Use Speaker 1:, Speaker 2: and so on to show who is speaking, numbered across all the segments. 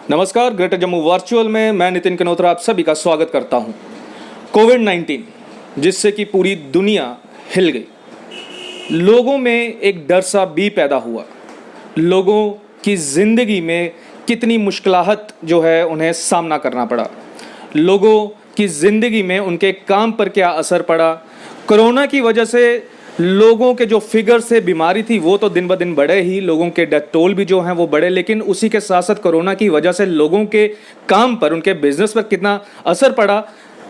Speaker 1: नमस्कार, greater Jammu virtual में मैं नितिन कनोत्रा आप सभी का स्वागत करता हूं। कोविड-19 जिससे कि पूरी दुनिया हिल गई, लोगों में एक डर सा भी पैदा हुआ। लोगों की ज़िंदगी में कितनी मुश्किलात जो है उन्हें सामना करना पड़ा, लोगों की ज़िंदगी में उनके काम पर क्या असर पड़ा। कोरोना की वजह से लोगों के जो फिगर्स थे, बीमारी थी, वो तो दिन ब दिन बढ़े ही, लोगों के डेथ टोल भी जो हैं वो बढ़े, लेकिन उसी के साथ साथ कोरोना की वजह से लोगों के काम पर, उनके बिजनेस पर कितना असर पड़ा,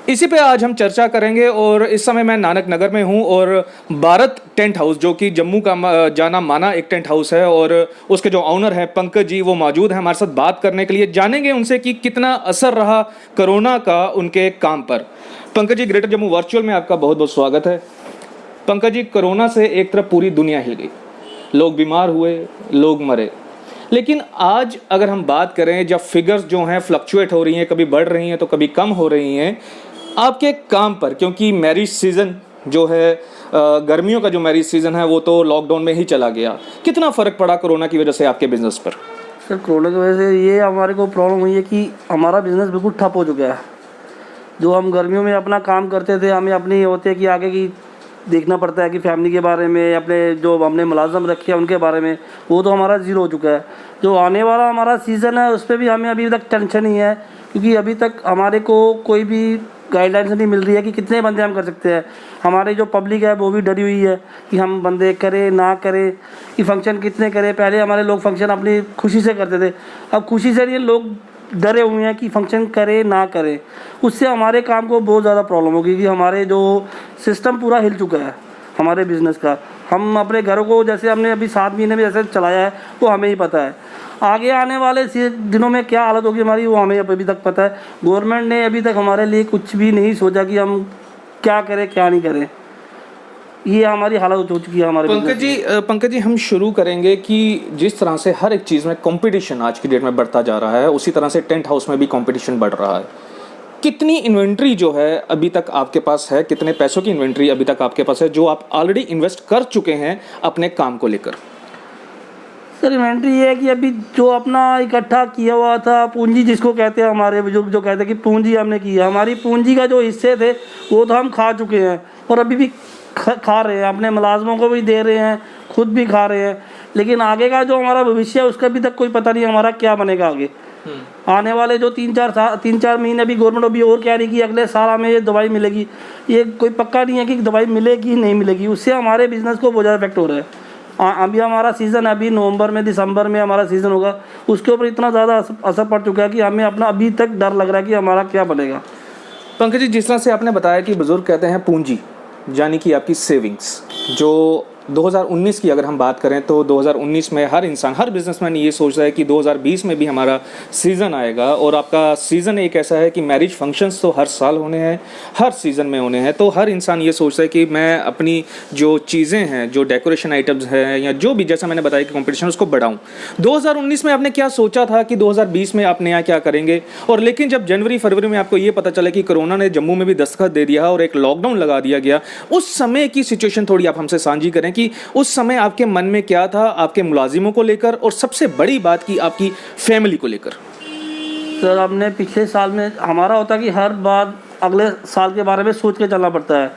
Speaker 1: इसी पे आज हम चर्चा करेंगे। और इस समय मैं नानक नगर में हूँ और भारत टेंट हाउस जो कि जम्मू का जाना माना एक टेंट हाउस है और उसके जो ऑनर हैं पंकज जी, वो मौजूद हैं हमारे साथ बात करने के लिए। जानेंगे उनसे कि कितना असर रहा कोरोना का उनके काम पर। पंकज जी, ग्रेटर जम्मू वर्चुअल में आपका बहुत बहुत स्वागत है। पंकज जी, कोरोना से एक तरफ पूरी दुनिया हिल गई, लोग बीमार हुए, लोग मरे, लेकिन आज अगर हम बात करें, जब फिगर्स जो हैं फ्लक्चुएट हो रही हैं, कभी बढ़ रही हैं तो कभी कम हो रही हैं, आपके काम पर, क्योंकि मैरिज सीज़न जो है, गर्मियों का जो मैरिज सीज़न है वो तो लॉकडाउन में ही चला गया, कितना फ़र्क पड़ा कोरोना की वजह से आपके बिज़नेस पर?
Speaker 2: सर, कोरोना की वजह से ये हमारे को प्रॉब्लम हुई है कि हमारा बिज़नेस बिल्कुल ठप हो चुका है। जो हम गर्मियों में अपना काम करते थे, हमें अपनी होते है कि आगे की देखना पड़ता है कि फैमिली के बारे में, अपने जो हमने मुलाजम रखे हैं उनके बारे में, वो तो हमारा ज़ीरो हो चुका है। जो आने वाला हमारा सीज़न है उस पर भी हमें अभी तक टेंशन ही है, क्योंकि अभी तक हमारे को कोई भी गाइडलाइंस नहीं मिल रही है कि कितने बंदे हम कर सकते हैं। हमारी जो पब्लिक है वो भी डरी हुई है कि हम बंदे करें ना करें, कि फ़ंक्शन कितने करें। पहले हमारे लोग फंक्शन अपनी खुशी से करते थे, अब खुशी से नहीं, लोग डरे हुए हैं कि फंक्शन करें ना करें। उससे हमारे काम को बहुत ज़्यादा प्रॉब्लम होगी कि हमारे जो सिस्टम पूरा हिल चुका है हमारे बिज़नेस का। हम अपने घरों को जैसे हमने अभी 7 महीने में जैसे चलाया है वो हमें ही पता है, आगे आने वाले दिनों में क्या हालत होगी हमारी वो हमें अभी तक पता है। गवर्नमेंट ने अभी तक हमारे लिए कुछ भी नहीं सोचा कि हम क्या करें क्या नहीं करें, ये हमारी हालत हो चुकी है हमारे।
Speaker 1: पंकज जी, हम शुरू करेंगे कि जिस तरह से हर एक चीज़ में कंपटीशन आज की डेट में बढ़ता जा रहा है, उसी तरह से टेंट हाउस में भी कंपटीशन बढ़ रहा है। कितनी इन्वेंट्री जो है अभी तक आपके पास है, कितने पैसों की इन्वेंट्री अभी तक आपके पास है जो आप ऑलरेडी इन्वेस्ट कर चुके हैं अपने काम को लेकर?
Speaker 2: सर, इन्वेंट्री ये है कि अभी जो अपना इकट्ठा किया हुआ था, पूंजी जिसको कहते हैं, हमारे बुजुर्ग जो कहते हैं कि पूंजी हमने की है, हमारी पूंजी का जो हिस्से थे वो तो हम खा चुके हैं और अभी भी खा रहे हैं, अपने मुलाजमों को भी दे रहे हैं, खुद भी खा रहे हैं। लेकिन आगे का जो हमारा भविष्य है उसका अभी तक कोई पता नहीं हमारा क्या बनेगा आगे। आने वाले जो 3-4 महीने अभी गवर्नमेंट अभी और कह रही कि अगले साल हमें ये दवाई मिलेगी, ये कोई पक्का नहीं है कि दवाई मिलेगी नहीं मिलेगी। उससे हमारे बिज़नेस को बहुत ज़्यादा इफेक्ट हो रहा है। अभी हमारा सीज़न, अभी नवंबर में दिसंबर में हमारा सीज़न होगा, उसके ऊपर इतना ज़्यादा असर पड़ चुका है कि हमें अपना अभी तक डर लग रहा है कि हमारा क्या बनेगा।
Speaker 1: पंकज जी, जिस तरह से आपने बताया कि बुजुर्ग कहते हैं पूंजी, यानी कि आपकी सेविंग्स, जो 2019 की अगर हम बात करें तो 2019 में हर इंसान, हर बिजनेसमैन ये सोच रहा है कि 2020 में भी हमारा सीज़न आएगा। और आपका सीज़न एक ऐसा है कि मैरिज फंक्शंस तो हर साल होने हैं, हर सीज़न में होने हैं, तो हर इंसान ये सोचता है कि मैं अपनी जो चीज़ें हैं, जो डेकोरेशन आइटम्स हैं या जो भी, जैसा मैंने बताया कि कॉम्पिटिशन, उसको बढ़ाऊँ। 2019 में आपने क्या सोचा था कि 2020 में आप नया क्या करेंगे? और लेकिन जब जनवरी फरवरी में आपको ये पता चला कि कोरोना ने जम्मू में भी दस्तखत दे दिया और एक लॉकडाउन लगा दिया गया, उस समय की सिचुएशन थोड़ी आप हमसे साझी करें कि उस समय आपके मन में क्या था, आपके मुलाजिमों को लेकर, और सबसे बड़ी बात की आपकी फैमिली को लेकर?
Speaker 2: सर, हमने पिछले साल में हमारा होता कि हर बार अगले साल के बारे में सोच के चलना पड़ता है।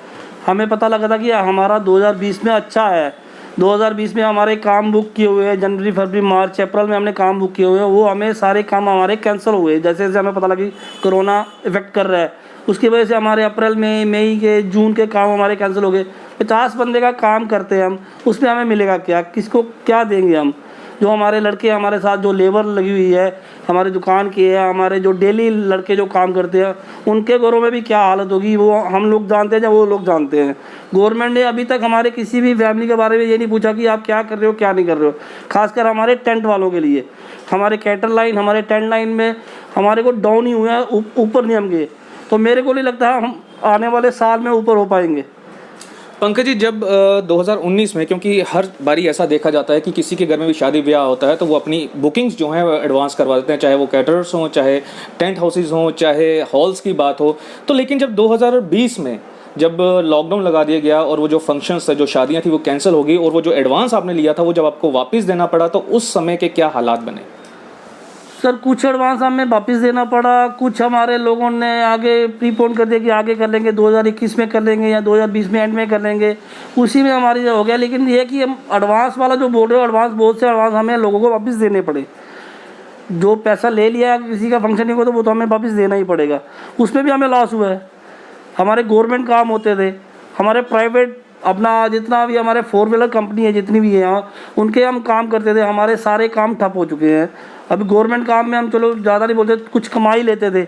Speaker 2: हमें पता लगा था कि हमारा 2020 में अच्छा है, 2020 में हमारे काम बुक किए हुए हैं, जनवरी फरवरी मार्च अप्रैल में हमने काम बुक किए हुए हैं, वो हमें सारे काम हमारे कैंसिल हुए। जैसे जैसे हमें पता लगा कि कोरोना इफेक्ट कर रहा है, उसकी वजह से हमारे अप्रैल में, मई के, जून के काम हमारे कैंसिल हो गए। 50 बंदे का काम करते हैं हम, उसमें हमें मिलेगा क्या, किसको क्या देंगे हम? जो हमारे लड़के हमारे साथ जो लेबर लगी हुई है हमारी दुकान की है, हमारे जो डेली लड़के जो काम करते हैं, उनके घरों में भी क्या हालत होगी वो हम लोग जानते हैं या वो लोग जानते हैं। गवर्नमेंट ने अभी तक हमारे किसी भी फैमिली के बारे में ये नहीं पूछा कि आप क्या कर रहे हो क्या नहीं कर रहे हो। खासकर हमारे टेंट वालों के लिए, हमारे कैटर लाइन, हमारे टेंट लाइन में हमारे को डाउन ही हुआ है, ऊपर नहीं हम गए। तो मेरे को नहीं लगता हम आने वाले साल में ऊपर हो पाएंगे।
Speaker 1: पंकज जी, जब 2019 में, क्योंकि हर बारी ऐसा देखा जाता है कि किसी के घर में भी शादी ब्याह होता है तो वो अपनी बुकिंग्स जो हैं वो एडवांस करवा देते हैं, चाहे वो कैटरर्स हों, चाहे टेंट हाउसेज हों, चाहे हॉल्स की बात हो। तो लेकिन जब 2020 में जब लॉकडाउन लगा दिया गया और वो जो फंक्शंस थे, जो शादियां थी, वो कैंसिल हो गई और वो जो एडवांस आपने लिया था वो जब आपको वापस देना पड़ा, तो उस समय के क्या हालात बने?
Speaker 2: सर कुछ एडवांस हमें वापस देना पड़ा, कुछ हमारे लोगों ने आगे प्रीपोन कर दिया कि आगे कर लेंगे, 2021 में कर लेंगे या 2020 में एंड में कर लेंगे, उसी में हमारी हो गया। लेकिन ये कि हम एडवांस वाला जो बोल रहे हो, एडवांस बहुत से एडवांस हमें लोगों को वापस देने पड़े। जो पैसा ले लिया किसी का फंक्शन नहीं हो तो वो तो हमें वापस देना ही पड़ेगा, उसमें भी हमें लॉस हुआ है। हमारे गवर्नमेंट काम होते थे, हमारे प्राइवेट अपना जितना भी हमारे 4 व्हीलर कंपनी है जितनी भी है यहाँ, उनके हम काम करते थे, हमारे सारे काम ठप हो चुके हैं। अभी गवर्नमेंट काम में हम चलो ज़्यादा नहीं बोलते, कुछ कमाई लेते थे,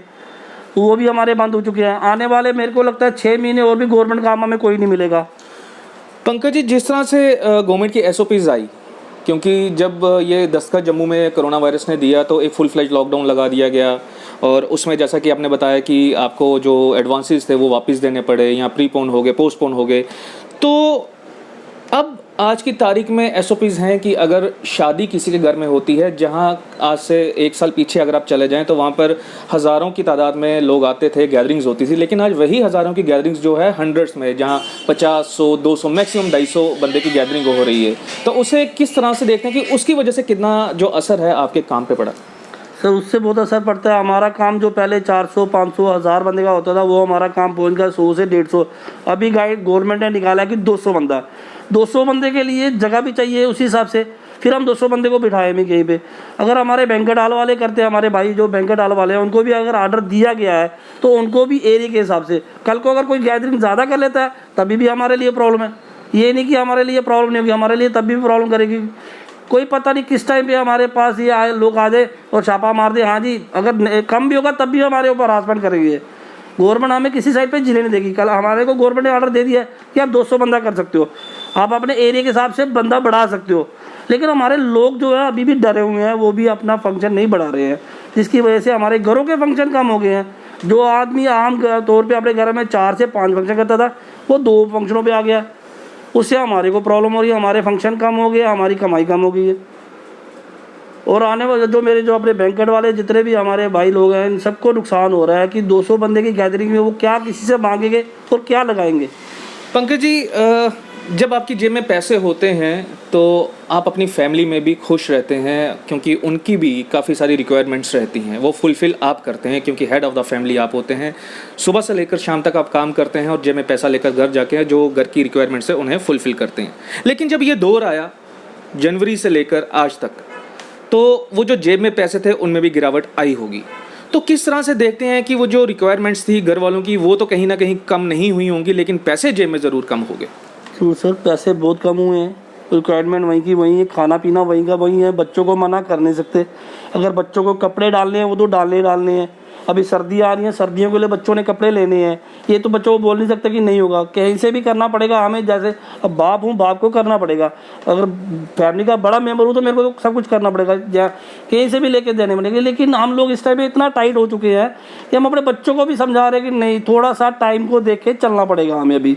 Speaker 2: वो भी हमारे बंद हो चुके हैं। आने वाले मेरे को लगता है 6 महीने और भी गवर्नमेंट काम हमें कोई नहीं मिलेगा।
Speaker 1: पंकज जी, जिस तरह से गवर्नमेंट की एसओपीज आई, क्योंकि जब ये दस्तक जम्मू में कोरोना वायरस ने दिया तो एक फुल फ्लेज लॉकडाउन लगा दिया गया और उसमें जैसा कि आपने बताया कि आपको जो एडवांसेस थे वो वापस देने पड़े या प्रीपोन हो गए, पोस्टपोन हो गए। तो अब आज की तारीख में एसओपीज हैं कि अगर शादी किसी के घर में होती है, जहां आज से 1 साल पीछे अगर आप चले जाएं तो वहां पर हज़ारों की तादाद में लोग आते थे, गैदरिंग्स होती थी, लेकिन आज वही हज़ारों की गैदरिंग्स जो है हंड्रेड्स में, जहां 50, 100, 200, मैक्सिमम 250 बंदे की गैदरिंग हो रही है। तो उसे किस तरह से देखते हैं कि उसकी वजह से कितना जो असर है आपके काम पे पड़ा?
Speaker 2: सर उससे बहुत असर पड़ता है। हमारा काम जो पहले 400, 500, 1000 बंदे का होता था, वो हमारा काम पहुंच गया 100 से 150। अभी गाइड गवर्नमेंट ने निकाला कि 200 बंदा, 200 बंदे के लिए जगह भी चाहिए उसी हिसाब से, फिर हम 200 बंदे को बिठाए भी कहीं पे। अगर हमारे बैंकेट हॉल वाले करते हैं, हमारे भाई जो बैंकेट हॉल वाले हैं, उनको भी अगर ऑर्डर दिया गया है तो उनको भी एरिया के हिसाब से, कल को अगर कोई गैदरिंग ज़्यादा कर लेता है तभी भी हमारे लिए प्रॉब्लम है। ये नहीं कि हमारे लिए प्रॉब्लम नहीं होगी, हमारे लिए तब भी प्रॉब्लम करेगी। कोई पता नहीं किस टाइम पे हमारे पास ये आए लोग आ जाए और छापा मार दे, हाँ जी अगर कम भी होगा तब भी हमारे ऊपर हरासमेंट करेगी। गवर्नमेंट हमें किसी साइड पे जिले नहीं देगी। कल हमारे को गवर्नमेंट ने ऑर्डर दे दिया है कि आप 200 बंदा कर सकते हो, आप अपने एरिया के हिसाब से बंदा बढ़ा सकते हो, लेकिन हमारे लोग जो है अभी भी डरे हुए हैं, वो भी अपना फंक्शन नहीं बढ़ा रहे हैं, जिसकी वजह से हमारे घरों के फंक्शन कम हो गए हैं। जो आदमी आम तौर पर अपने घर में 4 से 5 फंक्शन करता था, वो 2 फंक्शनों पर आ गया। उससे हमारे को प्रॉब्लम हो रही है, हमारे फंक्शन कम हो गए, हमारी कमाई कम हो गई है। और आने वाले जो मेरे जो अपने बैंकेट वाले जितने भी हमारे भाई लोग हैं, इन सबको नुकसान हो रहा है कि 200 बंदे की गैदरिंग में वो क्या किसी से मांगेंगे और क्या लगाएंगे।
Speaker 1: पंकज जी, जब आपकी जेब में पैसे होते हैं तो आप अपनी फैमिली में भी खुश रहते हैं, क्योंकि उनकी भी काफ़ी सारी रिक्वायरमेंट्स रहती हैं, वो फुलफ़िल आप करते हैं, क्योंकि हेड ऑफ़ द फैमिली आप होते हैं। सुबह से लेकर शाम तक आप काम करते हैं और जेब में पैसा लेकर घर जाके जो घर की रिक्वायरमेंट्स है उन्हें फुलफ़िल करते हैं। लेकिन जब ये दौर आया जनवरी से लेकर आज तक, तो वो जो जेब में पैसे थे उनमें भी गिरावट आई होगी। तो किस तरह से देखते हैं कि वो जो रिक्वायरमेंट्स थी घर वालों की, वो तो कहीं ना कहीं कम नहीं हुई होंगी, लेकिन पैसे जेब में ज़रूर कम हो गए?
Speaker 2: सर पैसे बहुत कम हुए हैं, रिक्वायरमेंट वहीं की वहीं है, खाना पीना वहीं का वहीं है। बच्चों को मना कर नहीं सकते, अगर बच्चों को कपड़े डालने हैं वो तो डालने हैं। अभी सर्दी आ रही है, सर्दियों के लिए बच्चों ने कपड़े लेने हैं, ये तो बच्चों को बोल नहीं सकते कि नहीं होगा, कहीं से भी करना पड़ेगा हमें। जैसे अब बाप हूँ, बाप को करना पड़ेगा, अगर फैमिली का बड़ा मेंबर हूँ तो मेरे को तो सब कुछ करना पड़ेगा, कहीं से भी लेके देने पड़ेंगे। लेकिन हम लोग इस टाइम में इतना टाइट हो चुके हैं कि हम अपने बच्चों को भी समझा रहे हैं कि नहीं, थोड़ा सा टाइम को देख के चलना पड़ेगा हमें अभी,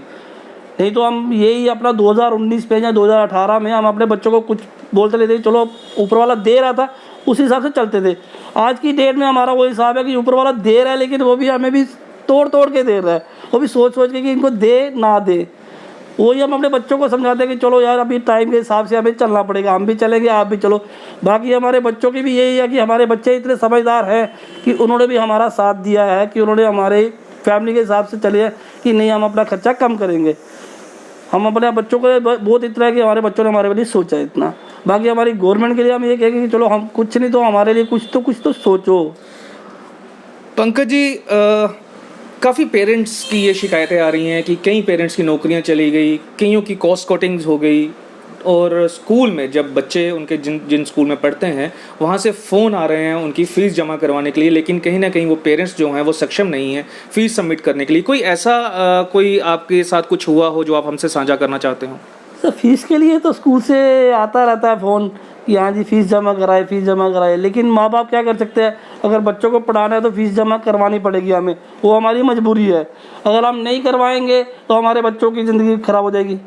Speaker 2: नहीं तो हम यही अपना 2019 पे या 2018 में हम अपने बच्चों को कुछ बोलते रहते, चलो ऊपर वाला दे रहा था उस हिसाब से चलते थे। आज की डेट में हमारा वो हिसाब है कि ऊपर वाला दे रहा है, लेकिन वो भी हमें भी तोड़ के दे रहा है, वो भी सोच के कि इनको दे ना दे। वही हम अपने बच्चों को समझाते हैं कि चलो यार अभी टाइम के हिसाब से हमें चलना पड़ेगा, हम भी चलेंगे आप भी चलो। बाकी हमारे बच्चों की भी यही है कि हमारे बच्चे इतने समझदार हैं कि उन्होंने भी हमारा साथ दिया है, कि उन्होंने हमारे फैमिली के हिसाब से चले कि नहीं हम अपना खर्चा कम करेंगे। हम अपने बच्चों को बहुत इतना है कि हमारे बच्चों ने हमारे लिए सोचा इतना। बाकी हमारी गवर्नमेंट के लिए हम ये कहेंगे कि चलो हम कुछ नहीं तो हमारे लिए कुछ तो सोचो।
Speaker 1: पंकज जी, काफ़ी पेरेंट्स की ये शिकायतें आ रही हैं कि कई पेरेंट्स की नौकरियां चली गई, कईयों की कॉस्ट कटिंग्स हो गई, और स्कूल में जब बच्चे उनके जिन स्कूल में पढ़ते हैं वहाँ से फ़ोन आ रहे हैं उनकी फ़ीस जमा करवाने के लिए, लेकिन कहीं ना कहीं वो पेरेंट्स जो हैं वो सक्षम नहीं हैं फ़ीस सबमिट करने के लिए। कोई ऐसा कोई आपके साथ कुछ हुआ हो जो आप हमसे साझा करना चाहते हो?
Speaker 2: सर फीस के लिए तो स्कूल से आता रहता है फ़ोन कि हाँ जी फ़ीस जमा कराए, लेकिन माँ बाप क्या कर सकते हैं, अगर बच्चों को पढ़ाना है तो फ़ीस जमा करवानी पड़ेगी हमें, वो हमारी मजबूरी है। अगर हम नहीं करवाएंगे तो हमारे बच्चों की ज़िंदगी ख़राब हो जाएगी।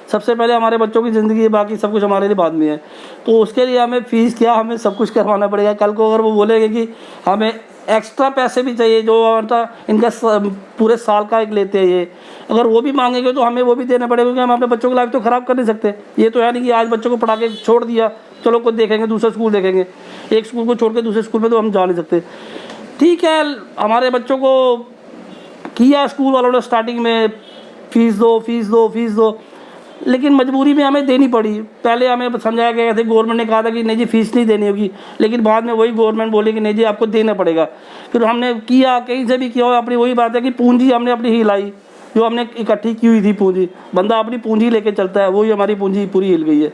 Speaker 2: सबसे पहले हमारे बच्चों की ज़िंदगी है, बाकी सब कुछ हमारे लिए बाद में है। तो उसके लिए हमें फ़ीस क्या, हमें सब कुछ करवाना पड़ेगा। कल को अगर वो बोलेंगे कि हमें एक्स्ट्रा पैसे भी चाहिए जो इनका पूरे साल का एक लेते हैं ये, अगर वो भी मांगेंगे तो हमें वो भी देना पड़ेगा, क्योंकि हम अपने बच्चों की लाइफ तो ख़राब कर नहीं सकते। ये तो है नहीं कि आज बच्चों को पढ़ा के छोड़ दिया, चलो कुछ देखेंगे दूसरा स्कूल देखेंगे, एक स्कूल को छोड़ के दूसरे स्कूल में तो हम जा नहीं सकते। ठीक है, हमारे बच्चों को किया स्कूल वालों ने स्टार्टिंग में फीस दो फीस दो फीस दो, लेकिन मजबूरी में हमें देनी पड़ी। पहले हमें समझाया गया था, गवर्नमेंट ने कहा था कि नहीं जी फीस नहीं देनी होगी, लेकिन बाद में वही गवर्नमेंट बोली कि नहीं जी आपको देना पड़ेगा। फिर हमने किया, कहीं से भी किया, अपनी वही बात है कि पूंजी हमने अपनी ही लाई, जो हमने इकट्ठी की हुई थी पूंजी। बंदा अपनी पूंजी लेके चलता है, वही हमारी पूंजी पूरी हिल गई है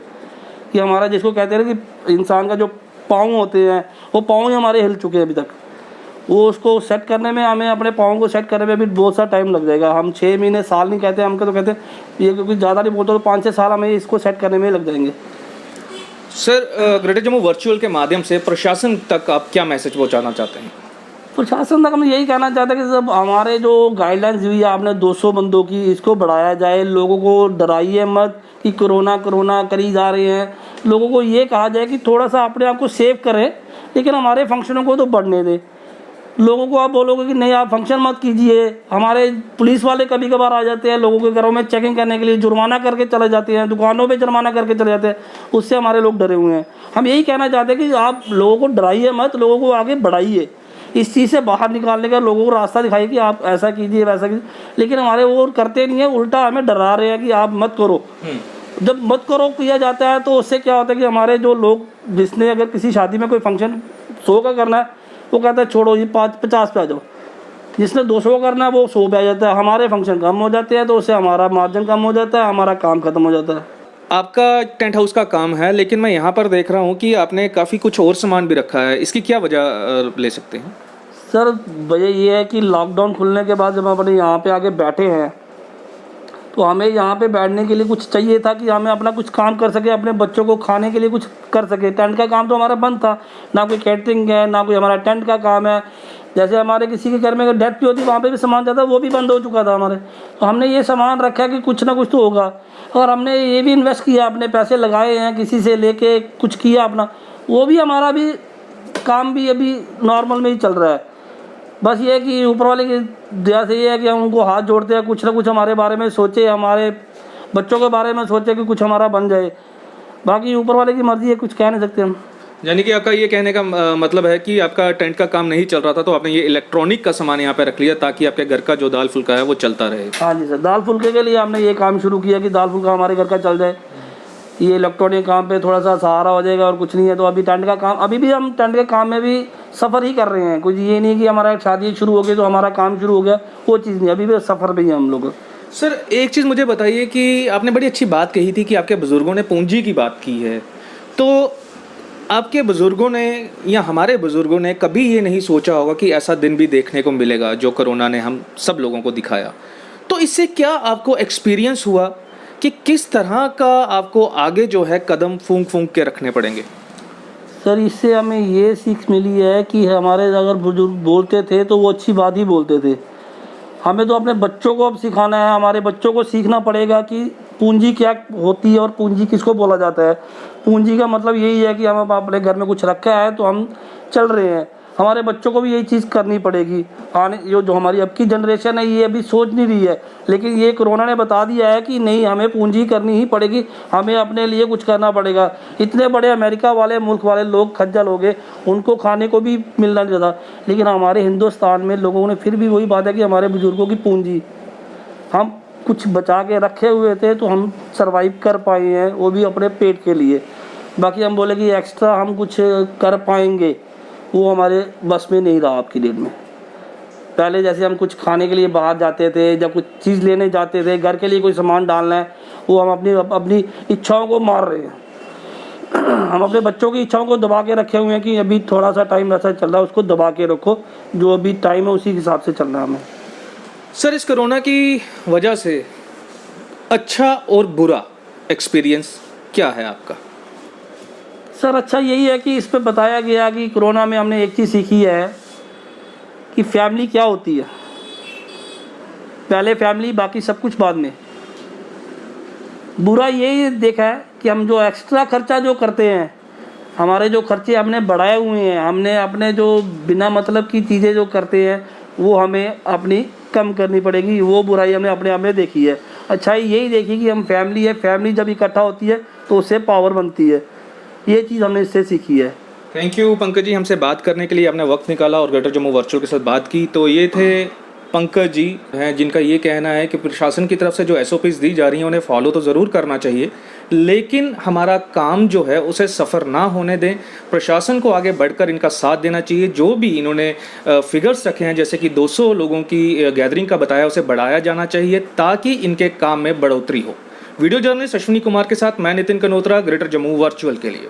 Speaker 2: कि हमारा, जिसको कहते हैं कि इंसान का जो पाँव होते हैं वो पाँव ही हमारे हिल चुके हैं अभी तक। वो उसको सेट करने में, हमें अपने पाँव को सेट करने में भी बहुत सा टाइम लग जाएगा। हम 6 महीने साल नहीं कहते, हमको तो कहते हैं ये, क्योंकि ज़्यादा नहीं बोलते तो 5-6 साल हमें इसको सेट करने में लग जाएंगे।
Speaker 1: सर, ग्रेटर जम्मू वर्चुअल के माध्यम से प्रशासन तक आप क्या मैसेज पहुंचाना चाहते हैं?
Speaker 2: प्रशासन तक हम यही कहना चाहते हैं कि जब हमारे जो गाइडलाइंस हुई है आपने 200 बंदों की, इसको बढ़ाया जाए। लोगों को डराइए मत कि कोरोना कोरोना करी जा रहे हैं। लोगों को ये कहा जाए कि थोड़ा सा अपने आप को सेव करें, लेकिन हमारे फंक्शनों को तो बढ़ने दें। लोगों को आप बोलोगे कि नहीं आप फंक्शन मत कीजिए, हमारे पुलिस वाले कभी कभार आ जाते हैं लोगों के घरों में चेकिंग करने के लिए, जुर्माना करके चले जाते हैं, दुकानों पे जुर्माना करके चले जाते हैं। उससे हमारे लोग डरे हुए हैं। हम यही कहना चाहते हैं कि आप लोगों को डराइए मत, लोगों को आगे बढ़ाइए, इस चीज़ से बाहर निकालने का लोगों को रास्ता दिखाइए कि आप ऐसा कीजिए वैसा कीजिए। लेकिन हमारे वो करते नहीं है, उल्टा हमें डरा रहे हैं कि आप मत करो। जब मत करो किया जाता है तो उससे क्या होता है कि हमारे जो लोग, जिसने अगर किसी शादी में कोई फंक्शन 100 का करना है, वो कहता है छोड़ो ये 50 पे आ जाओ। जिसने 200 करना है वो 100 पे आ जाता है। हमारे फंक्शन कम हो जाते हैं तो उससे हमारा मार्जिन कम हो जाता है, हमारा काम खत्म हो जाता है।
Speaker 1: आपका टेंट हाउस का काम है, लेकिन मैं यहाँ पर देख रहा हूँ कि आपने काफ़ी कुछ और सामान भी रखा है, इसकी क्या वजह ले सकते हैं?
Speaker 2: सर वजह ये है कि लॉकडाउन खुलने के बाद जब हम अपने यहाँ पे आके बैठे हैं तो हमें यहाँ पे बैठने के लिए कुछ चाहिए था कि हमें अपना कुछ काम कर सके, अपने बच्चों को खाने के लिए कुछ कर सके। टेंट का काम तो हमारा बंद था, ना कोई कैटरिंग है ना कोई हमारा टेंट का काम है। जैसे हमारे किसी के घर में डेथ भी होती वहाँ पे भी सामान जाता, वो भी बंद हो चुका था हमारे। तो हमने ये सामान रखा कि कुछ ना कुछ तो होगा, और हमने ये भी इन्वेस्ट किया, अपने पैसे लगाए हैं, किसी से लेके कुछ किया अपना, वो भी हमारा भी काम भी अभी नॉर्मल में ही चल रहा है। बस ये है कि ऊपर वाले की दया से ये है कि हम उनको हाथ जोड़ते हैं, कुछ ना कुछ हमारे बारे में सोचे, हमारे बच्चों के बारे में सोचे कि कुछ हमारा बन जाए। बाकी ऊपर वाले की मर्जी है, कुछ कह नहीं सकते हम।
Speaker 1: यानी कि आपका ये कहने का मतलब है कि आपका टेंट का काम नहीं चल रहा था तो आपने ये इलेक्ट्रॉनिक का सामान यहाँ पे रख लिया ताकि आपके घर का जो दाल फुल्का है वो चलता रहे।
Speaker 2: हाँ जी सर, दाल फुल्के के लिए हमने ये काम शुरू किया कि दाल फुल्का हमारे घर का चल जाए। ये इलेक्ट्रॉनिक काम पे थोड़ा सा सहारा हो जाएगा और कुछ नहीं है। तो अभी टेंट का काम, अभी भी हम टेंट के काम में भी सफ़र ही कर रहे हैं। कुछ ये नहीं कि हमारा शादी शुरू हो गई तो हमारा काम शुरू हो गया, वो चीज़ नहीं, अभी भी सफ़र में ही हम लोग।
Speaker 1: सर एक चीज़ मुझे बताइए कि आपने बड़ी अच्छी बात कही थी कि आपके बुज़ुर्गों ने पूंजी की बात की है, तो आपके बुज़ुर्गों ने या हमारे बुज़ुर्गों ने कभी ये नहीं सोचा होगा कि ऐसा दिन भी देखने को मिलेगा जो कोरोना ने हम सब लोगों को दिखाया। तो इससे क्या आपको एक्सपीरियंस हुआ कि किस तरह का आपको आगे जो है कदम फूंक फूंक के रखने पड़ेंगे?
Speaker 2: सर इससे हमें ये सीख मिली है कि हमारे अगर बुजुर्ग बोलते थे तो वो अच्छी बात ही बोलते थे। हमें तो अपने बच्चों को अब सिखाना है, हमारे बच्चों को सीखना पड़ेगा कि पूंजी क्या होती है और पूंजी किसको बोला जाता है। पूंजी का मतलब यही है कि हम अपने घर में कुछ रखा है तो हम चल रहे हैं। हमारे बच्चों को भी यही चीज़ करनी पड़ेगी। आने जो हमारी अब की जनरेशन है ये अभी सोच नहीं रही है, लेकिन ये कोरोना ने बता दिया है कि नहीं, हमें पूंजी करनी ही पड़ेगी, हमें अपने लिए कुछ करना पड़ेगा। इतने बड़े अमेरिका वाले मुल्क वाले लोग खज्जल हो गए, उनको खाने को भी मिलना नहीं था, लेकिन हमारे हिंदुस्तान में लोगों ने फिर भी वही बात है कि हमारे बुज़ुर्गों की पूंजी हम कुछ बचा के रखे हुए थे तो हम सर्वाइव कर पाए हैं, वो भी अपने पेट के लिए। बाकी हम बोले कि एक्स्ट्रा हम कुछ कर पाएंगे, वो हमारे बस में नहीं रहा आपकी डेट में। पहले जैसे हम कुछ खाने के लिए बाहर जाते थे, जब कुछ चीज़ लेने जाते थे, घर के लिए कोई सामान डालना है, वो हम अपनी इच्छाओं को मार रहे हैं। हम अपने बच्चों की इच्छाओं को दबा के रखे हुए हैं कि अभी थोड़ा सा टाइम ऐसा चल रहा है, उसको दबा के रखो, जो अभी टाइम है उसी हिसाब से चलना है हमें।
Speaker 1: सर इस कोरोना की वजह से अच्छा और बुरा एक्सपीरियंस क्या है आपका?
Speaker 2: सर अच्छा यही है कि इस पे बताया गया कि कोरोना में हमने एक चीज़ सीखी है कि फैमिली क्या होती है। पहले फैमिली, बाकी सब कुछ बाद में। बुरा यही देखा है कि हम जो एक्स्ट्रा खर्चा जो करते हैं, हमारे जो खर्चे हमने बढ़ाए हुए हैं, हमने अपने जो बिना मतलब की चीज़ें जो करते हैं वो हमें अपनी कम करनी पड़ेगी। वो बुराई हमने अपने आप में देखी है, अच्छाई यही देखी कि हम फैमिली है, फैमिली जब इकट्ठा होती है तो उससे पावर बनती है। ये चीज़ हमने इससे सीखी है।
Speaker 1: थैंक यू पंकज जी, हमसे बात करने के लिए आपने वक्त निकाला और ग्रेटर जम्मू वर्चुअल के साथ बात की। तो ये थे पंकज जी हैं, जिनका ये कहना है कि प्रशासन की तरफ से जो एसओपीज दी जा रही हैं उन्हें फॉलो तो ज़रूर करना चाहिए, लेकिन हमारा काम जो है उसे सफ़र ना होने दें। प्रशासन को आगे बढ़कर इनका साथ देना चाहिए। जो भी इन्होंने फिगर्स रखे हैं, जैसे कि 200 लोगों की गैदरिंग का बताया, उसे बढ़ाया जाना चाहिए ताकि इनके काम में बढ़ोतरी हो। वीडियो जर्नलिस्ट अश्विनी कुमार के साथ मैं नितिन कनोत्रा, ग्रेटर जम्मू वर्चुअल के लिए।